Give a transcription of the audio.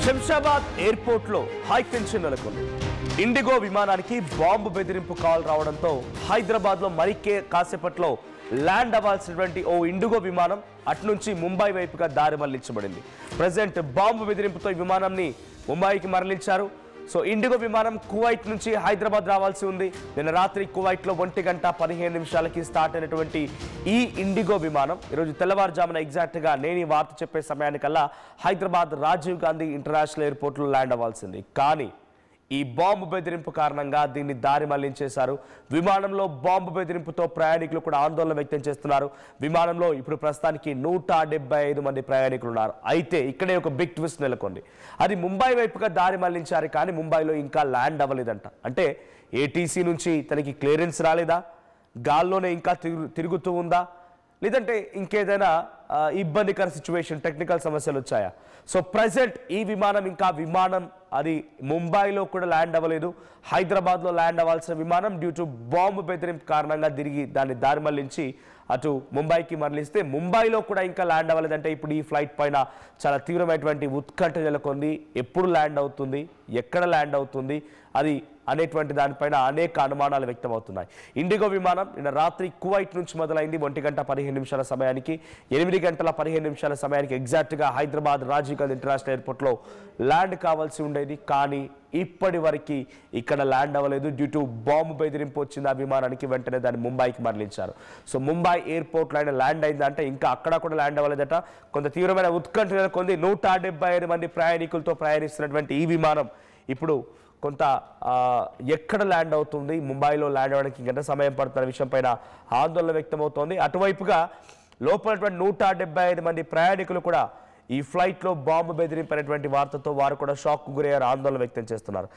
Shamshabad airport లో high tension నెలకొంది. IndiGo విమానానికి బాంబు బెదిరింపు కాల్ రావడంతో హైదరాబాద్ లో కాసేపట్లో ల్యాండ్ అవ్వాల్సినటువంటి ఓ ఇండిగో విమానం అట్నుంచి ముంబై వైపుగా దారి మళ్లించబడింది. ప్రెజెంట్ బాంబు బెదిరింపుతో ఈ విమానాన్ని ముంబైకి మరలించారు. సో ఇండిగో విమానం కువైట్ నుంచి హైదరాబాద్ రావాల్సి ఉంది. నిన్న రాత్రి కువైట్లో 1:15 స్టార్ట్ అయినటువంటి ఈ ఇండిగో విమానం ఈరోజు తెల్లవారుజామున ఎగ్జాక్ట్గా నేను ఈ వార్త చెప్పే సమయానికల్లా హైదరాబాద్ రాజీవ్ గాంధీ ఇంటర్నేషనల్ ఎయిర్పోర్ట్లో ల్యాండ్ అవ్వాల్సింది. కానీ ఈ బాంబు బెదిరింపు కారణంగా దీన్ని దారి మళ్లించేశారు. విమానంలో బాంబు బెదిరింపుతో ప్రయాణికులు కూడా ఆందోళన వ్యక్తం చేస్తున్నారు. విమానంలో ఇప్పుడు ప్రస్తుతానికి 175 మంది ప్రయాణికులు ఉన్నారు. అయితే ఇక్కడే ఒక బిగ్ ట్విస్ట్ నెలకొంది. అది ముంబై వైపుగా దారి మళ్లించారు, కానీ ముంబైలో ఇంకా ల్యాండ్ అవ్వలేదంట. అంటే ఏటీసీ నుంచి తనకి క్లియరెన్స్ రాలేదా, గాల్లోనే ఇంకా తిరుగుతూ ఉందా, లేదంటే ఇంకేదైనా ఇబ్బందికర సిచ్యువేషన్, టెక్నికల్ సమస్యలు వచ్చాయా? సో ప్రజెంట్ ఈ విమానం అది ముంబైలో కూడా ల్యాండ్ అవ్వలేదు. హైదరాబాద్లో ల్యాండ్ అవ్వాల్సిన విమానం డ్యూ టు బాంబు బెదిరింపు కారణంగా తిరిగి దాన్ని దారి మళ్లించి అటు ముంబైకి మరలిస్తే ముంబైలో కూడా ఇంకా ల్యాండ్ అవ్వలేదంటే ఇప్పుడు ఈ ఫ్లైట్ పైన చాలా తీవ్రమైనటువంటి ఉత్కంఠ నెలకొంది. ఎప్పుడు ల్యాండ్ అవుతుంది, ఎక్కడ ల్యాండ్ అవుతుంది అది అనేటువంటి దానిపైన అనేక అనుమానాలు వ్యక్తమవుతున్నాయి. ఇండిగో విమానం నిన్న రాత్రి కువైట్ నుంచి మొదలైంది. 1:15 సమయానికి 8:15 సమయానికి ఎగ్జాక్ట్గా హైదరాబాద్ రాజీవ్ గాంధీ ఇంటర్నేషనల్ ఎయిర్పోర్ట్లో ల్యాండ్ కావాల్సి ఉండేది. కానీ ఇప్పటి వరకు ఇక్కడ ల్యాండ్ అవ్వలేదు. డ్యూ టు బాంబు బెదిరింపు వచ్చింది ఆ విమానానికి. వెంటనే దాన్ని ముంబైకి మరలించారు. సో ముంబై ఎయిర్పోర్ట్లో అయినా ల్యాండ్ అయిందంటే ఇంకా అక్కడ కూడా ల్యాండ్ అవ్వలేదట. కొంత తీవ్రమైన ఉత్కంఠ నెలకొంది. 175 మంది ప్రయాణికులతో ప్రయాణిస్తున్నటువంటి ఈ విమానం ఇప్పుడు కొంత ఎక్కడ ల్యాండ్ అవుతుంది, ముంబైలో ల్యాండ్ అవ్వడానికి గంట సమయం పడుతున్న విషయం పైన ఆందోళన వ్యక్తమవుతోంది. అటువైపుగా లోపలటువంటి 175 మంది ప్రయాణికులు కూడా ఈ ఫ్లైట్లో బాంబు బెదిరింపైనటువంటి వార్తతో వారు కూడా షాక్ గురయ్యారు, ఆందోళన వ్యక్తం చేస్తున్నారు.